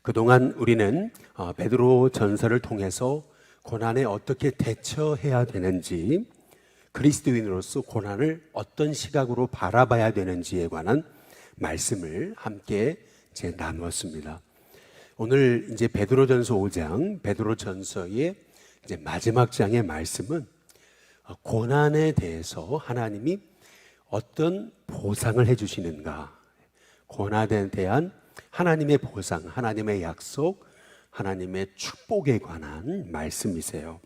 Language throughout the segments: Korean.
그동안 우리는 베드로 전서를 통해서 고난에 어떻게 대처해야 되는지, 그리스도인으로서 고난을 어떤 시각으로 바라봐야 되는지에 관한 말씀을 함께 나누었습니다. 오늘 이제 베드로전서 5장, 베드로전서의 이제 마지막 장의 말씀은 고난에 대해서 하나님이 어떤 보상을 해주시는가, 고난에 대한 하나님의 보상, 하나님의 약속, 하나님의 축복에 관한 말씀이세요.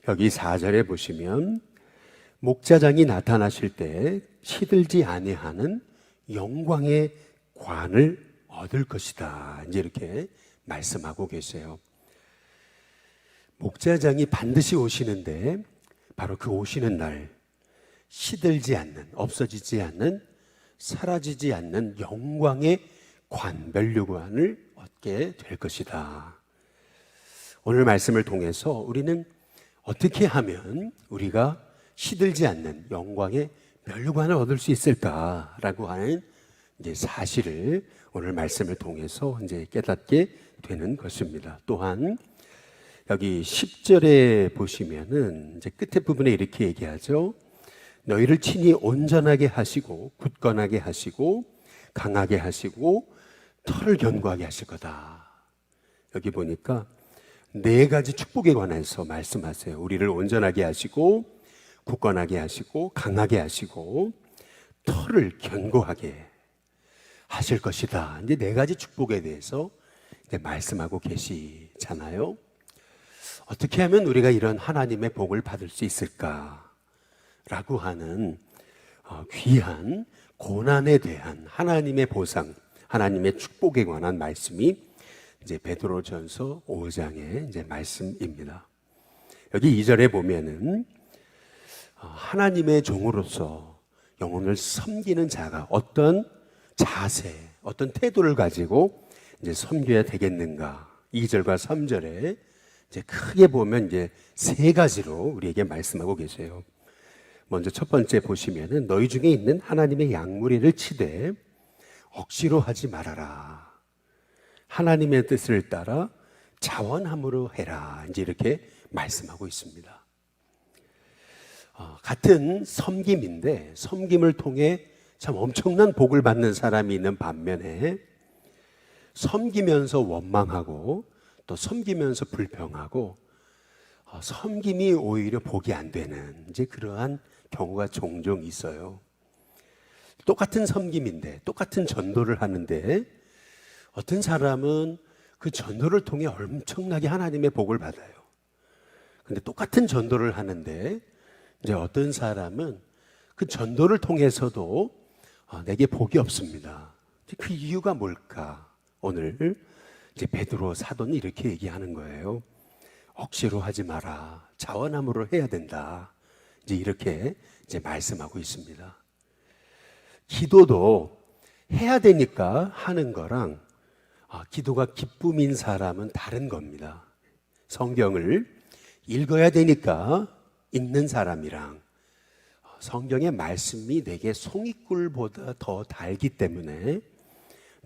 여기 4절에 보시면 목자장이 나타나실 때 시들지 아니하는 영광의 관을 얻을 것이다, 이제 이렇게 말씀하고 계세요. 목자장이 반드시 오시는데 바로 그 오시는 날 시들지 않는, 없어지지 않는, 사라지지 않는 영광의 관, 면류관을 얻게 될 것이다. 오늘 말씀을 통해서 우리는 어떻게 하면 우리가 시들지 않는 영광의 면류관을 얻을 수 있을까라고 하는 이제 사실을 오늘 말씀을 통해서 이제 깨닫게 되는 것입니다. 또한 여기 10절에 보시면은 이제 끝에 부분에 이렇게 얘기하죠. 너희를 친히 온전하게 하시고 굳건하게 하시고 강하게 하시고 털을 견고하게 하실 거다. 여기 보니까 네 가지 축복에 관해서 말씀하세요. 우리를 온전하게 하시고 굳건하게 하시고 강하게 하시고 털을 견고하게 하실 것이다. 이제 네 가지 축복에 대해서 이제 말씀하고 계시잖아요. 어떻게 하면 우리가 이런 하나님의 복을 받을 수 있을까라고 하는 귀한 고난에 대한 하나님의 보상, 하나님의 축복에 관한 말씀이 이제 베드로전서 5장의 이제 말씀입니다. 여기 2절에 보면은 하나님의 종으로서 영혼을 섬기는 자가 어떤 자세, 어떤 태도를 가지고 이제 섬겨야 되겠는가? 2절과 3절에 이제 크게 보면 이제 세 가지로 우리에게 말씀하고 계세요. 먼저 첫 번째 보시면은 너희 중에 있는 하나님의 양무리를 치되 억지로 하지 말아라. 하나님의 뜻을 따라 자원함으로 해라. 이제 이렇게 말씀하고 있습니다. 같은 섬김인데 섬김을 통해 참 엄청난 복을 받는 사람이 있는 반면에 섬기면서 원망하고 또 섬기면서 불평하고 섬김이 오히려 복이 안 되는 이제 그러한 경우가 종종 있어요. 똑같은 섬김인데 똑같은 전도를 하는데 어떤 사람은 그 전도를 통해 엄청나게 하나님의 복을 받아요. 근데 똑같은 전도를 하는데 이제 어떤 사람은 그 전도를 통해서도 내게 복이 없습니다. 그 이유가 뭘까? 오늘 이제 베드로 사도는 이렇게 얘기하는 거예요. 억지로 하지 마라. 자원함으로 해야 된다. 이제 이렇게 이제 말씀하고 있습니다. 기도도 해야 되니까 하는 거랑 기도가 기쁨인 사람은 다른 겁니다. 성경을 읽어야 되니까 읽는 사람이랑 성경의 말씀이 내게 송이꿀보다 더 달기 때문에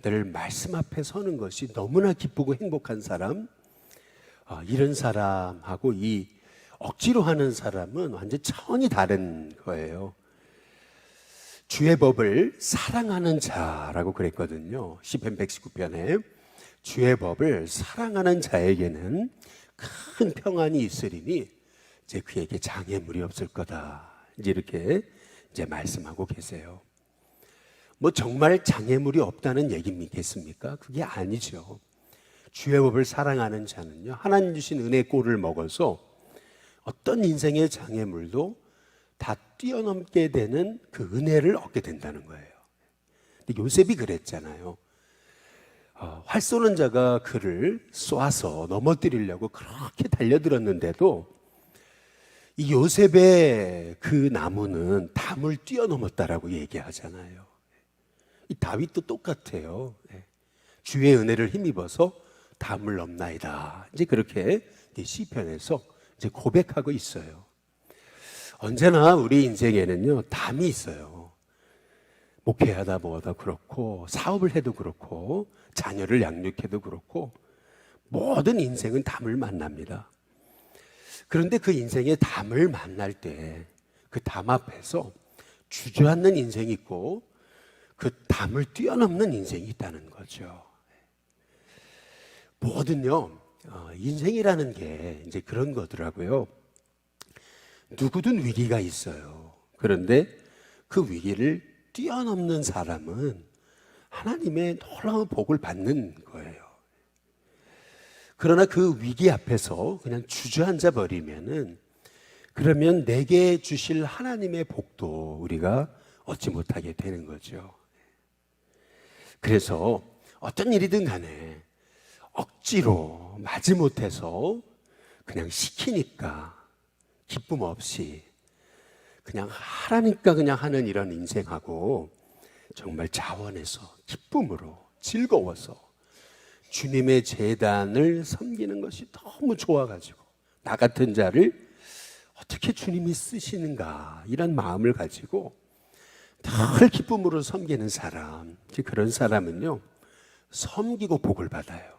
늘 말씀 앞에 서는 것이 너무나 기쁘고 행복한 사람, 이런 사람하고 이 억지로 하는 사람은 완전 차원이 다른 거예요. 주의 법을 사랑하는 자라고 그랬거든요. 시편 119편에 주의 법을 사랑하는 자에게는 큰 평안이 있으리니 이제 그에게 장애물이 없을 거다. 이제 이렇게 이제 말씀하고 계세요. 뭐 정말 장애물이 없다는 얘기겠습니까? 그게 아니죠. 주의 법을 사랑하는 자는요, 하나님 주신 은혜의 꼴을 먹어서 어떤 인생의 장애물도 다 뛰어넘게 되는 그 은혜를 얻게 된다는 거예요. 근데 요셉이 그랬잖아요. 활 쏘는 자가 그를 쏘아서 넘어뜨리려고 그렇게 달려들었는데도 이 요셉의 그 나무는 담을 뛰어넘었다라고 얘기하잖아요. 이 다윗도 똑같아요. 주의 은혜를 힘입어서 담을 넘나이다. 이제 그렇게 시편에서 이제 고백하고 있어요. 언제나 우리 인생에는요, 담이 있어요. 목회하다 뭐다 그렇고, 사업을 해도 그렇고, 자녀를 양육해도 그렇고 모든 인생은 담을 만납니다. 그런데 그 인생의 담을 만날 때 그 담 앞에서 주저앉는 인생이 있고 그 담을 뛰어넘는 인생이 있다는 거죠. 뭐든요, 인생이라는 게 이제 그런 거더라고요. 누구든 위기가 있어요. 그런데 그 위기를 뛰어넘는 사람은 하나님의 놀라운 복을 받는 거예요. 그러나 그 위기 앞에서 그냥 주저앉아 버리면은 그러면 내게 주실 하나님의 복도 우리가 얻지 못하게 되는 거죠. 그래서 어떤 일이든 간에 억지로 마지못해서 그냥 시키니까 기쁨 없이 그냥 하라니까 그냥 하는 이런 인생하고 정말 자원해서 기쁨으로 즐거워서 주님의 제단을 섬기는 것이 너무 좋아가지고 나 같은 자를 어떻게 주님이 쓰시는가 이런 마음을 가지고 늘 기쁨으로 섬기는 사람, 그런 사람은요 섬기고 복을 받아요.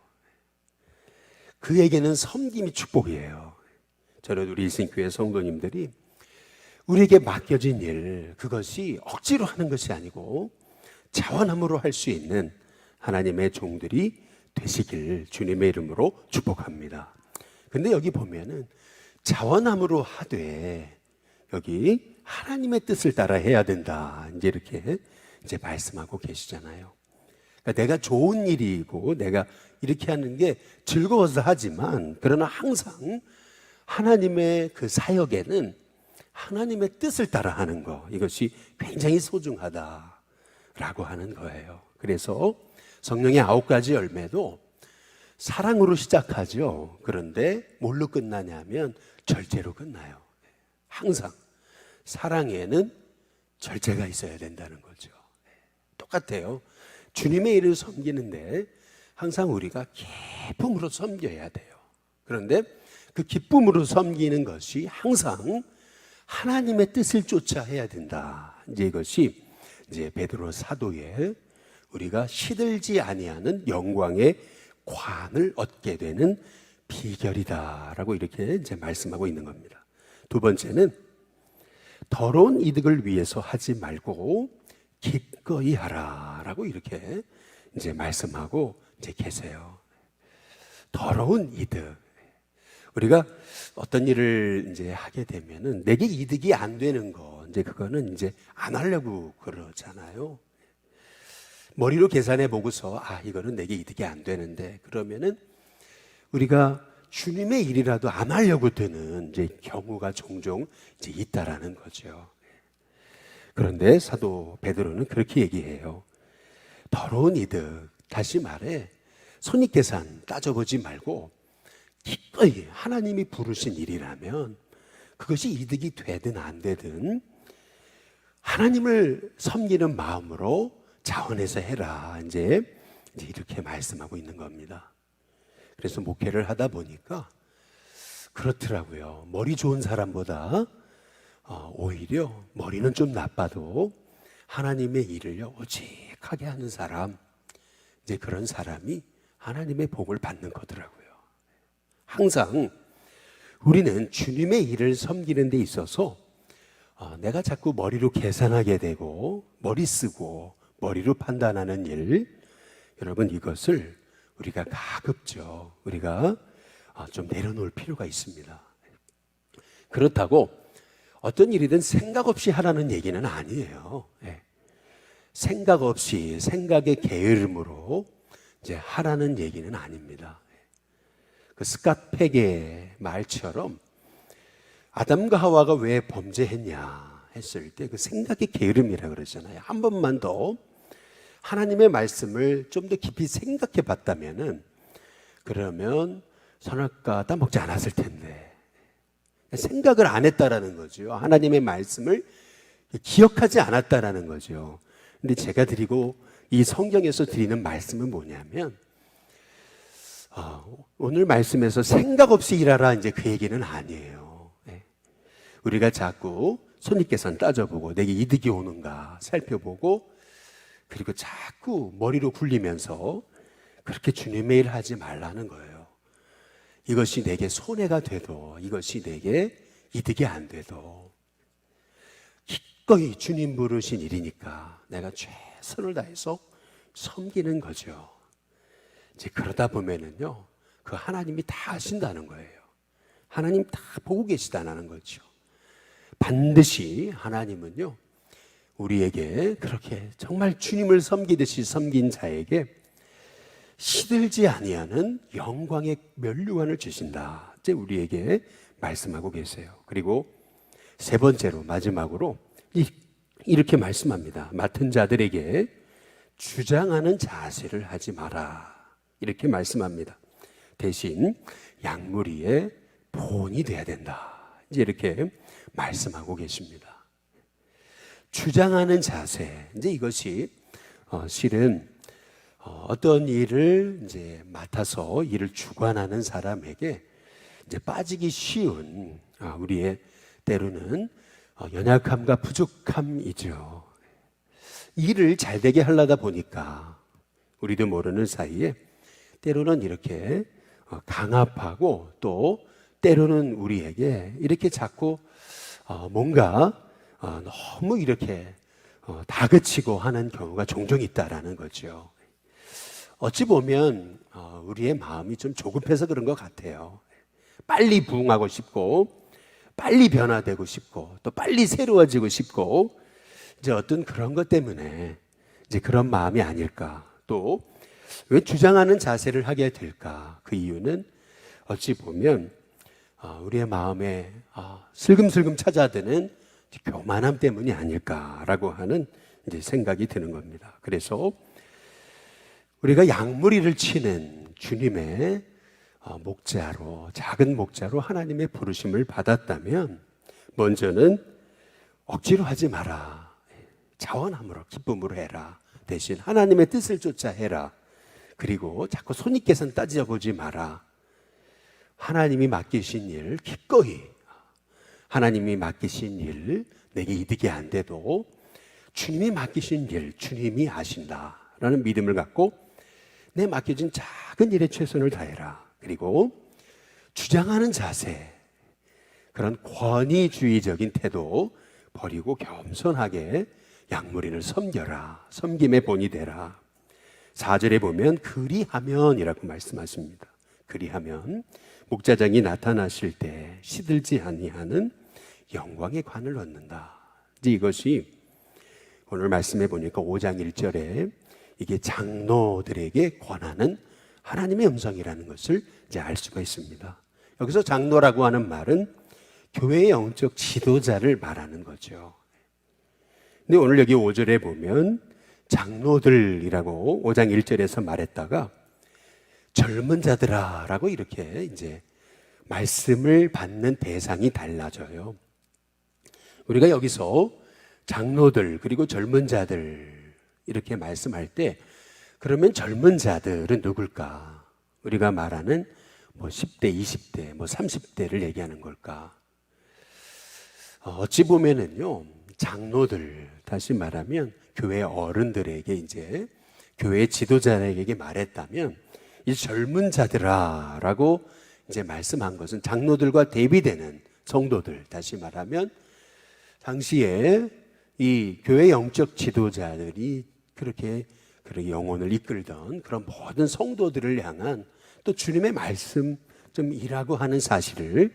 그에게는 섬김이 축복이에요. 저는 우리 일생교회 성도님들이 우리에게 맡겨진 일, 그것이 억지로 하는 것이 아니고 자원함으로 할 수 있는 하나님의 종들이 되시길 주님의 이름으로 축복합니다. 근데 여기 보면은 자원함으로 하되 여기 하나님의 뜻을 따라 해야 된다. 이제 이렇게 이제 말씀하고 계시잖아요. 그러니까 내가 좋은 일이고 내가 이렇게 하는 게 즐거워서 하지만 그러나 항상 하나님의 그 사역에는 하나님의 뜻을 따라 하는 거, 이것이 굉장히 소중하다라고 하는 거예요. 그래서 성령의 9가지 열매도 사랑으로 시작하죠. 그런데 뭘로 끝나냐면 절제로 끝나요. 항상 사랑에는 절제가 있어야 된다는 거죠. 똑같아요. 주님의 일을 섬기는데 항상 우리가 기쁨으로 섬겨야 돼요. 그런데 그 기쁨으로 섬기는 것이 항상 하나님의 뜻을 쫓아 해야 된다. 이제 이것이 이제 베드로 사도의 우리가 시들지 아니하는 영광의 관을 얻게 되는 비결이다라고 이렇게 이제 말씀하고 있는 겁니다. 두 번째는 더러운 이득을 위해서 하지 말고 기꺼이 하라라고 이렇게 이제 말씀하고 이제 계세요. 더러운 이득. 우리가 어떤 일을 이제 하게 되면은 내게 이득이 안 되는 거, 이제 그거는 이제 안 하려고 그러잖아요. 머리로 계산해 보고서 이거는 내게 이득이 안 되는데 그러면은 우리가 주님의 일이라도 안 하려고 드는 이제 경우가 종종 이제 있다라는 거죠. 그런데 사도 베드로는 그렇게 얘기해요. 더러운 이득, 다시 말해 손익계산 따져보지 말고 기꺼이 하나님이 부르신 일이라면 그것이 이득이 되든 안 되든 하나님을 섬기는 마음으로 자원해서 해라. 이제 이렇게 말씀하고 있는 겁니다. 그래서 목회를 하다 보니까 그렇더라고요. 머리 좋은 사람보다 오히려 머리는 좀 나빠도 하나님의 일을요 오직하게 하는 사람, 이제 그런 사람이 하나님의 복을 받는 거더라고요. 항상 우리는 주님의 일을 섬기는 데 있어서 내가 자꾸 머리로 계산하게 되고 머리 쓰고 머리로 판단하는 일, 여러분 이것을 우리가 가급적 우리가 좀 내려놓을 필요가 있습니다. 그렇다고 어떤 일이든 생각 없이 하라는 얘기는 아니에요. 생각 없이 생각의 게으름으로 이제 하라는 얘기는 아닙니다. 그 스캇 팩의 말처럼 아담과 하와가 왜 범죄했냐 했을 때 그 생각의 게으름이라 그러잖아요. 한 번만 더 하나님의 말씀을 좀 더 깊이 생각해 봤다면은 그러면 선악과 따 먹지 않았을 텐데 생각을 안 했다라는 거죠. 하나님의 말씀을 기억하지 않았다라는 거죠. 근데 제가 드리고 이 성경에서 드리는 말씀은 뭐냐면 오늘 말씀에서 생각 없이 일하라 이제 그 얘기는 아니에요. 우리가 자꾸 손익계산 따져보고 내게 이득이 오는가 살펴보고 그리고 자꾸 머리로 굴리면서 그렇게 주님의 일 하지 말라는 거예요. 이것이 내게 손해가 돼도, 이것이 내게 이득이 안 돼도 기꺼이 주님 부르신 일이니까 내가 최선을 다해서 섬기는 거죠. 이제 그러다 보면은요, 그 하나님이 다 아신다는 거예요. 하나님 다 보고 계시다는 거죠. 반드시 하나님은요, 우리에게 그렇게 정말 주님을 섬기듯이 섬긴 자에게 시들지 아니하는 영광의 면류관을 주신다. 이제 우리에게 말씀하고 계세요. 그리고 세 번째로, 마지막으로 이렇게 말씀합니다. 맡은 자들에게 주장하는 자세를 하지 마라. 이렇게 말씀합니다. 대신 양무리의 본이 돼야 된다. 이제 이렇게 말씀하고 계십니다. 주장하는 자세. 이제 이것이 실은 어떤 일을 이제 맡아서 일을 주관하는 사람에게 이제 빠지기 쉬운 우리의 때로는 연약함과 부족함이죠. 일을 잘 되게 하려다 보니까 우리도 모르는 사이에 때로는 이렇게 강압하고 또 때로는 우리에게 이렇게 자꾸 뭔가 너무 이렇게 다그치고 하는 경우가 종종 있다라는 거죠. 어찌 보면 우리의 마음이 좀 조급해서 그런 것 같아요. 빨리 부응하고 싶고 빨리 변화되고 싶고 또 빨리 새로워지고 싶고 이제 어떤 그런 것 때문에 이제 그런 마음이 아닐까. 또 왜 주장하는 자세를 하게 될까? 그 이유는 어찌 보면 우리의 마음에 슬금슬금 찾아드는 교만함 때문이 아닐까라고 하는 이제 생각이 드는 겁니다. 그래서 우리가 양무리를 치는 주님의 목자로, 작은 목자로 하나님의 부르심을 받았다면 먼저는 억지로 하지 마라. 자원함으로, 기쁨으로 해라. 대신 하나님의 뜻을 쫓아 해라. 그리고 자꾸 손익계산 따져보지 마라. 하나님이 맡기신 일 기꺼이, 하나님이 맡기신 일 내게 이득이 안 돼도 주님이 맡기신 일 주님이 아신다라는 믿음을 갖고 내 맡겨진 작은 일에 최선을 다해라. 그리고 주장하는 자세, 그런 권위주의적인 태도 버리고 겸손하게 양무리를 섬겨라. 섬김의 본이 되라. 4절에 보면 그리하면이라고 말씀하십니다. 그리하면 목자장이 나타나실 때 시들지 아니하는 영광의 관을 얻는다. 이제 이것이 오늘 말씀해 보니까 5장 1절에 이게 장로들에게 권하는 하나님의 음성이라는 것을 이제 알 수가 있습니다. 여기서 장로라고 하는 말은 교회의 영적 지도자를 말하는 거죠. 근데 오늘 여기 5절에 보면 장로들이라고 5장 1절에서 말했다가 젊은 자들아 라고 이렇게 이제 말씀을 받는 대상이 달라져요. 우리가 여기서 장로들 그리고 젊은 자들 이렇게 말씀할 때 그러면 젊은 자들은 누굴까? 우리가 말하는 뭐 10대, 20대, 뭐 30대를 얘기하는 걸까? 어찌 보면은요, 장로들, 다시 말하면 교회 어른들에게 이제 교회 지도자에게 말했다면 이 젊은 자들아라고 이제 말씀한 것은 장로들과 대비되는 성도들, 다시 말하면 당시에 이 교회 영적 지도자들이 그렇게 영혼을 이끌던 그런 모든 성도들을 향한 또 주님의 말씀 좀 일하고 하는 사실을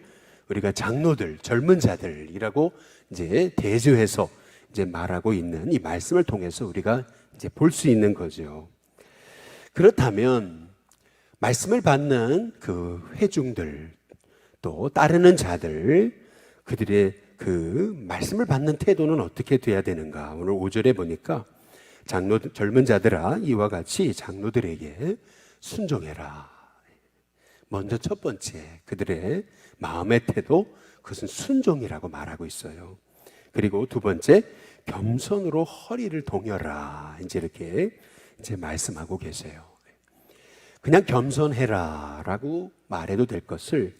우리가 장로들, 젊은 자들이라고 이제 대조해서 이제 말하고 있는 이 말씀을 통해서 우리가 이제 볼 수 있는 거죠. 그렇다면 말씀을 받는 그 회중들 또 따르는 자들 그들의 그 말씀을 받는 태도는 어떻게 돼야 되는가? 오늘 5절에 보니까 젊은 자들아 이와 같이 장로들에게 순종해라. 먼저 첫 번째 그들의 마음의 태도 그것은 순종이라고 말하고 있어요. 그리고 두 번째 겸손으로 허리를 동여라. 이제 이렇게 이제 말씀하고 계세요. 그냥 겸손해라라고 말해도 될 것을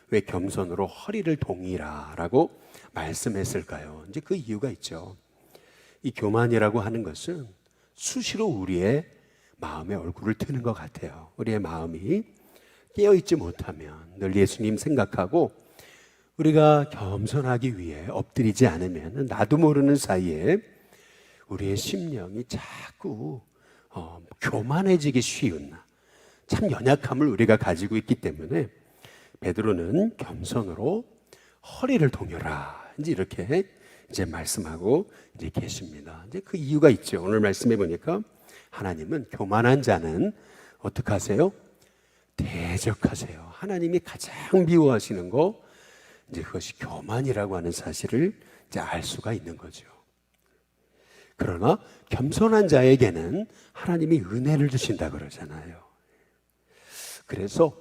왜 겸손으로 허리를 동이라라고 말씀했을까요? 이제 그 이유가 있죠. 이 교만이라고 하는 것은 수시로 우리의 마음에 얼굴을 트는 것 같아요. 우리의 마음이 깨어있지 못하면 늘 예수님 생각하고 우리가 겸손하기 위해 엎드리지 않으면 나도 모르는 사이에 우리의 심령이 자꾸 교만해지기 쉬운 참 연약함을 우리가 가지고 있기 때문에 베드로는 겸손으로 허리를 동여라 이제 이렇게 이제 말씀하고 이제 계십니다. 이제 그 이유가 있죠. 오늘 말씀해 보니까 하나님은 교만한 자는 어떻게 하세요? 대적하세요. 하나님이 가장 미워하시는 거 이제 그것이 교만이라고 하는 사실을 이제 알 수가 있는 거죠. 그러나 겸손한 자에게는 하나님이 은혜를 주신다 그러잖아요. 그래서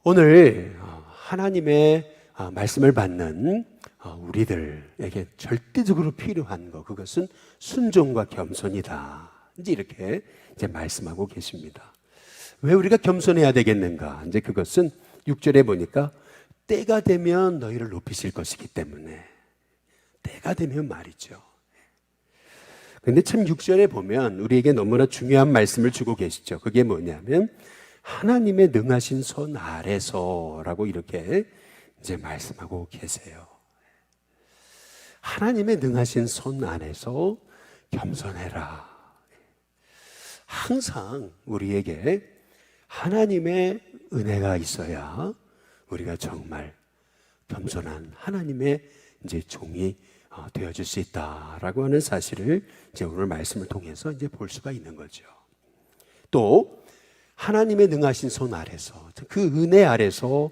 오늘 하나님의 말씀을 받는 우리들에게 절대적으로 필요한 거 그것은 순종과 겸손이다. 이제 이렇게 이제 말씀하고 계십니다. 왜 우리가 겸손해야 되겠는가? 이제 그것은 6절에 보니까 때가 되면 너희를 높이실 것이기 때문에 때가 되면 말이죠. 근데 참 6절에 보면 우리에게 너무나 중요한 말씀을 주고 계시죠. 그게 뭐냐면 하나님의 능하신 손 아래서라고 이렇게 이제 말씀하고 계세요. 하나님의 능하신 손 안에서 겸손해라. 항상 우리에게 하나님의 은혜가 있어야 우리가 정말 겸손한 하나님의 이제 종이 되어질 수 있다라고 하는 사실을 이제 오늘 말씀을 통해서 이제 볼 수가 있는 거죠. 또 하나님의 능하신 손 아래서 그 은혜 아래서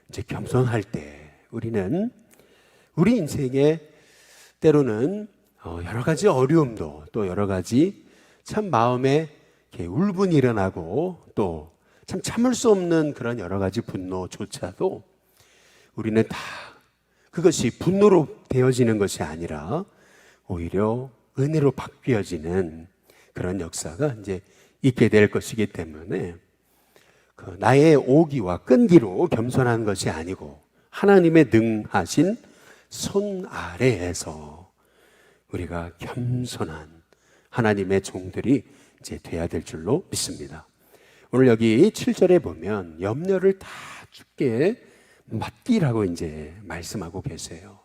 이제 겸손할 때 우리는 우리 인생에 때로는 여러 가지 어려움도 또 여러 가지 참 마음에 이렇게 울분이 일어나고 또 참 참을 수 없는 그런 여러 가지 분노조차도 우리는 다 그것이 분노로 되어지는 것이 아니라 오히려 은혜로 바뀌어지는 그런 역사가 이제 있게 될 것이기 때문에 그 나의 오기와 끈기로 겸손한 것이 아니고 하나님의 능하신 손 아래에서 우리가 겸손한 하나님의 종들이 이제 돼야 될 줄로 믿습니다. 오늘 여기 7절에 보면 염려를 다 주께 맡기라고 이제 말씀하고 계세요.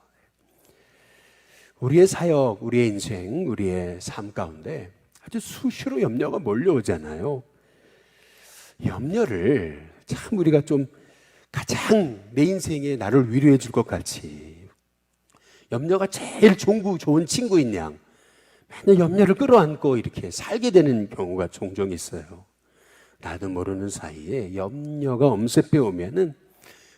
우리의 사역, 우리의 인생, 우리의 삶 가운데 아주 수시로 염려가 몰려오잖아요. 염려를 참 우리가 좀 가장 내 인생에 나를 위로해 줄 것 같이 염려가 제일 좋은 친구인 양 맨날 염려를 끌어안고 이렇게 살게 되는 경우가 종종 있어요. 나도 모르는 사이에 염려가 엄습해 오면은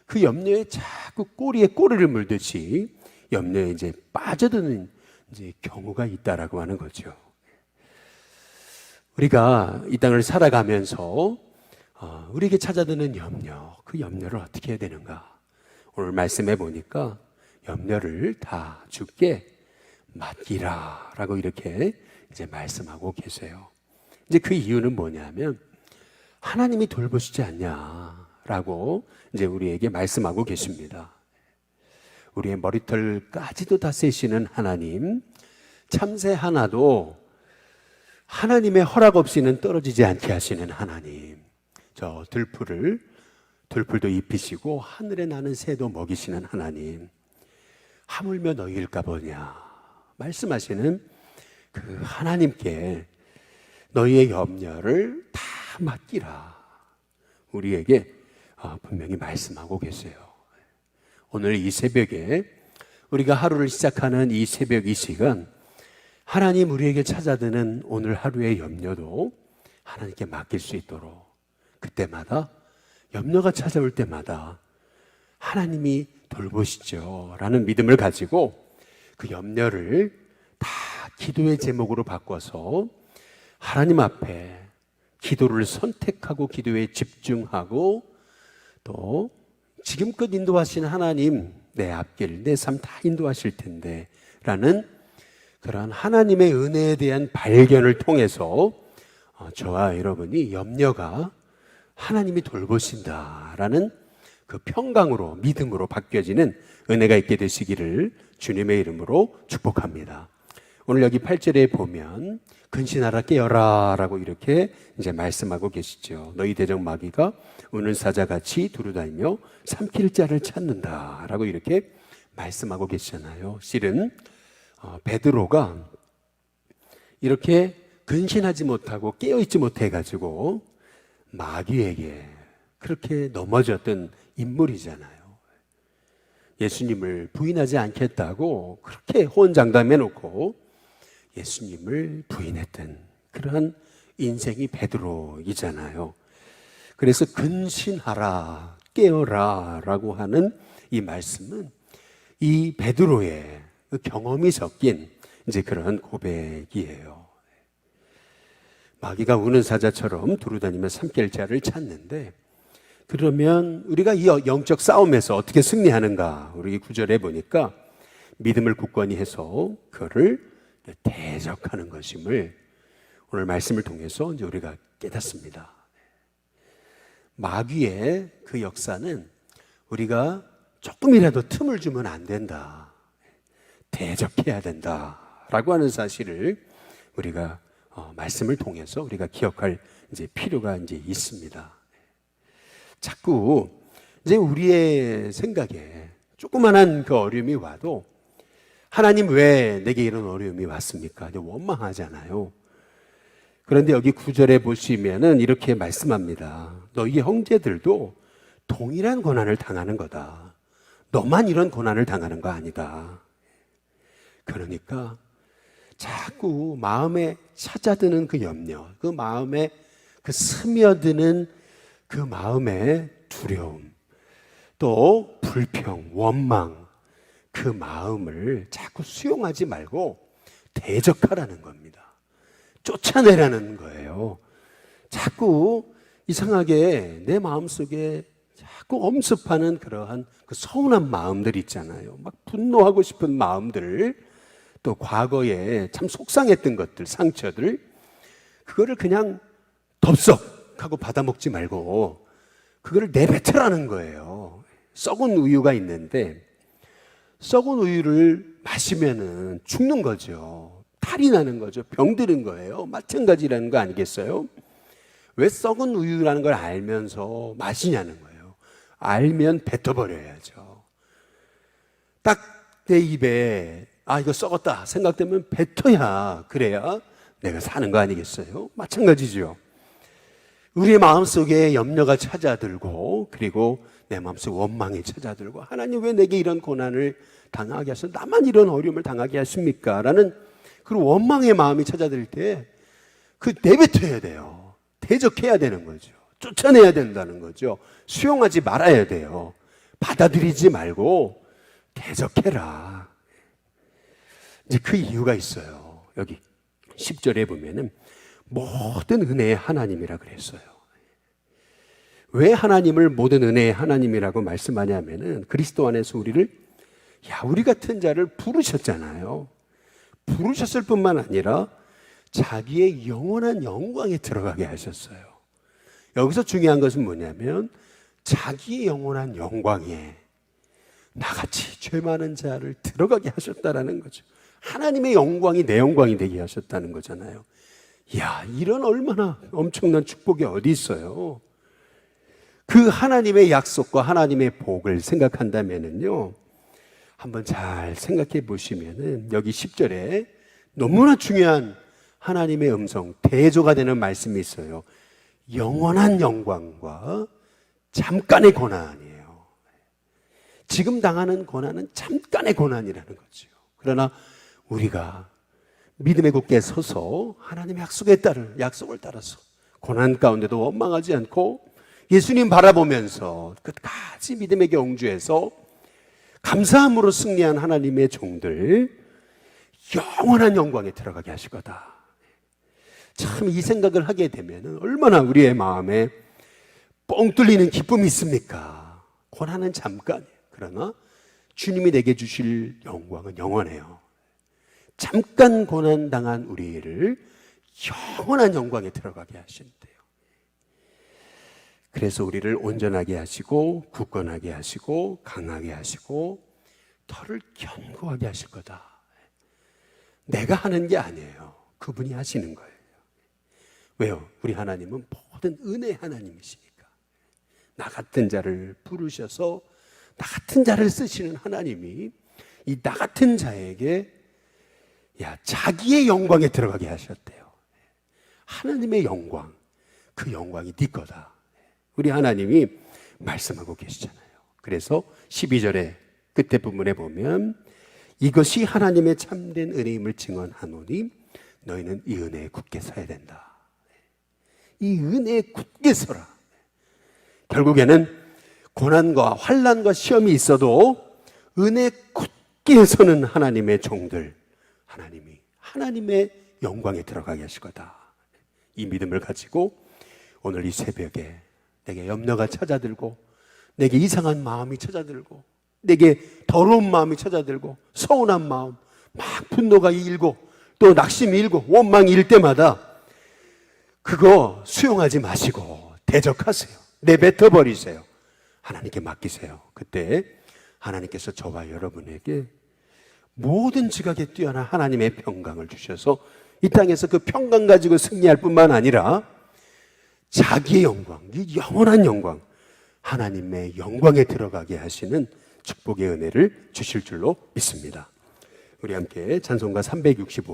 그 염려에 자꾸 꼬리에 꼬리를 물듯이 염려에 이제 빠져드는 이제 경우가 있다라고 하는 거죠. 우리가 이 땅을 살아가면서 우리에게 찾아드는 염려, 그 염려를 어떻게 해야 되는가? 오늘 말씀해 보니까 염려를 다 주께 맡기라라고 이렇게 이제 말씀하고 계세요. 이제 그 이유는 뭐냐면 하나님이 돌보시지 않냐라고 이제 우리에게 말씀하고 계십니다. 우리의 머리털까지도 다 세시는 하나님, 참새 하나도 하나님의 허락 없이는 떨어지지 않게 하시는 하나님, 저 들풀도 입히시고 하늘에 나는 새도 먹이시는 하나님, 하물며 너희일까 보냐 말씀하시는 그 하나님께 너희의 염려를 다 맡기라 우리에게 분명히 말씀하고 계세요. 오늘 이 새벽에 우리가 하루를 시작하는 이 새벽 이 시간 하나님 우리에게 찾아드는 오늘 하루의 염려도 하나님께 맡길 수 있도록 그때마다 염려가 찾아올 때마다 하나님이 돌보시죠 라는 믿음을 가지고 그 염려를 다 기도의 제목으로 바꿔서 하나님 앞에 기도를 선택하고 기도에 집중하고 또 지금껏 인도하신 하나님 내 앞길 내 삶 다 인도하실 텐데 라는 그러한 하나님의 은혜에 대한 발견을 통해서 저와 여러분이 염려가 하나님이 돌보신다라는 그 평강으로 믿음으로 바뀌어지는 은혜가 있게 되시기를 주님의 이름으로 축복합니다. 오늘 여기 8절에 보면 근신하라 깨어라 라고 이렇게 이제 말씀하고 계시죠. 너희 대적 마귀가 우는 사자같이 두루다니며 삼킬 자를 찾는다 라고 이렇게 말씀하고 계시잖아요. 실은 베드로가 이렇게 근신하지 못하고 깨어있지 못해가지고 마귀에게 그렇게 넘어졌던 인물이잖아요. 예수님을 부인하지 않겠다고 그렇게 호언장담해 놓고 예수님을 부인했던 그러한 인생이 베드로이잖아요. 그래서 근신하라, 깨어라 라고 하는 이 말씀은 이 베드로의 그 경험이 섞인 이제 그런 고백이에요. 마귀가 우는 사자처럼 두루다니며 삼킬 자를 찾는데, 그러면 우리가 이 영적 싸움에서 어떻게 승리하는가? 우리 9절에 보니까 믿음을 굳건히 해서 그를 대적하는 것임을 오늘 말씀을 통해서 이제 우리가 깨닫습니다. 마귀의 그 역사는 우리가 조금이라도 틈을 주면 안 된다, 대적해야 된다라고 하는 사실을 우리가 말씀을 통해서 우리가 기억할 이제 필요가 이제 있습니다. 자꾸 이제 우리의 생각에 조그만한 그 어려움이 와도 하나님 왜 내게 이런 어려움이 왔습니까? 이제 원망하잖아요. 그런데 여기 9절에 보시면은 이렇게 말씀합니다. 너희 형제들도 동일한 고난을 당하는 거다. 너만 이런 고난을 당하는 거 아니다. 그러니까 자꾸 마음에 찾아드는 그 염려, 그 마음에 그 스며드는 그 마음의 두려움, 또 불평, 원망, 그 마음을 자꾸 수용하지 말고 대적하라는 겁니다. 쫓아내라는 거예요. 자꾸 이상하게 내 마음속에 자꾸 엄습하는 그러한 그 서운한 마음들 있잖아요. 막 분노하고 싶은 마음들, 또 과거에 참 속상했던 것들, 상처들, 그거를 그냥 덥석하고 받아먹지 말고 그거를 내뱉으라는 거예요. 썩은 우유가 있는데 썩은 우유를 마시면은 죽는 거죠. 탈이 나는 거죠. 병드는 거예요. 마찬가지라는 거 아니겠어요? 왜 썩은 우유라는 걸 알면서 마시냐는 거예요. 알면 뱉어버려야죠. 딱 내 입에 이거 썩었다 생각되면 뱉어야, 그래야 내가 사는 거 아니겠어요? 마찬가지죠. 우리의 마음속에 염려가 찾아들고, 그리고 내 마음속에 원망이 찾아들고, 하나님 왜 내게 이런 고난을 당하게 하셔서 나만 이런 어려움을 당하게 하십니까? 라는 그 원망의 마음이 찾아들 때 그 내뱉어야 돼요. 대적해야 되는 거죠. 쫓아내야 된다는 거죠. 수용하지 말아야 돼요. 받아들이지 말고 대적해라. 이제 그 이유가 있어요. 여기 10절에 보면은 모든 은혜의 하나님이라 그랬어요. 왜 하나님을 모든 은혜의 하나님이라고 말씀하냐면은 그리스도 안에서 우리를, 우리 같은 자를 부르셨잖아요. 부르셨을 뿐만 아니라 자기의 영원한 영광에 들어가게 하셨어요. 여기서 중요한 것은 뭐냐면 자기의 영원한 영광에 나같이 죄 많은 자를 들어가게 하셨다라는 거죠. 하나님의 영광이 내 영광이 되게 하셨다는 거잖아요. 이런 얼마나 엄청난 축복이 어디 있어요. 그 하나님의 약속과 하나님의 복을 생각한다면은요, 한번 잘 생각해 보시면은 여기 10절에 너무나 중요한 하나님의 음성, 대조가 되는 말씀이 있어요. 영원한 영광과 잠깐의 고난이에요. 지금 당하는 고난은 잠깐의 고난이라는 거죠. 그러나 우리가 믿음에 굳게 서서 하나님의 약속을 따라서 고난 가운데도 원망하지 않고 예수님 바라보면서 끝까지 믿음의 경주에서 감사함으로 승리한 하나님의 종들, 영원한 영광에 들어가게 하실 거다. 참 이 생각을 하게 되면 얼마나 우리의 마음에 뻥 뚫리는 기쁨이 있습니까? 고난은 잠깐, 그러나 주님이 내게 주실 영광은 영원해요. 잠깐 고난 당한 우리를 영원한 영광에 들어가게 하신대요. 그래서 우리를 온전하게 하시고 굳건하게 하시고 강하게 하시고 털을 견고하게 하실 거다. 내가 하는 게 아니에요. 그분이 하시는 거예요. 왜요? 우리 하나님은 모든 은혜 하나님이시니까. 나 같은 자를 부르셔서 나 같은 자를 쓰시는 하나님이 이 나 같은 자에게 자기의 영광에 들어가게 하셨대요. 하나님의 영광, 그 영광이 네 거다. 우리 하나님이 말씀하고 계시잖아요. 그래서 12절의 끝에 부분에 보면 이것이 하나님의 참된 은혜임을 증언하노니 너희는 이 은혜에 굳게 서야 된다. 이 은혜에 굳게 서라. 결국에는 고난과 환난과 시험이 있어도 은혜에 굳게 서는 하나님의 종들, 하나님이 하나님의 영광에 들어가게 하실 거다. 이 믿음을 가지고 오늘 이 새벽에 내게 염려가 찾아들고 내게 이상한 마음이 찾아들고 내게 더러운 마음이 찾아들고 서운한 마음, 막 분노가 일고 또 낙심이 일고 원망이 일 때마다 그거 수용하지 마시고 대적하세요. 내뱉어 버리세요. 하나님께 맡기세요. 그때 하나님께서 저와 여러분에게 모든 지각에 뛰어난 하나님의 평강을 주셔서 이 땅에서 그 평강 가지고 승리할 뿐만 아니라 자기의 영광, 이 영원한 영광, 하나님의 영광에 들어가게 하시는 축복의 은혜를 주실 줄로 믿습니다. 우리 함께 찬송가 365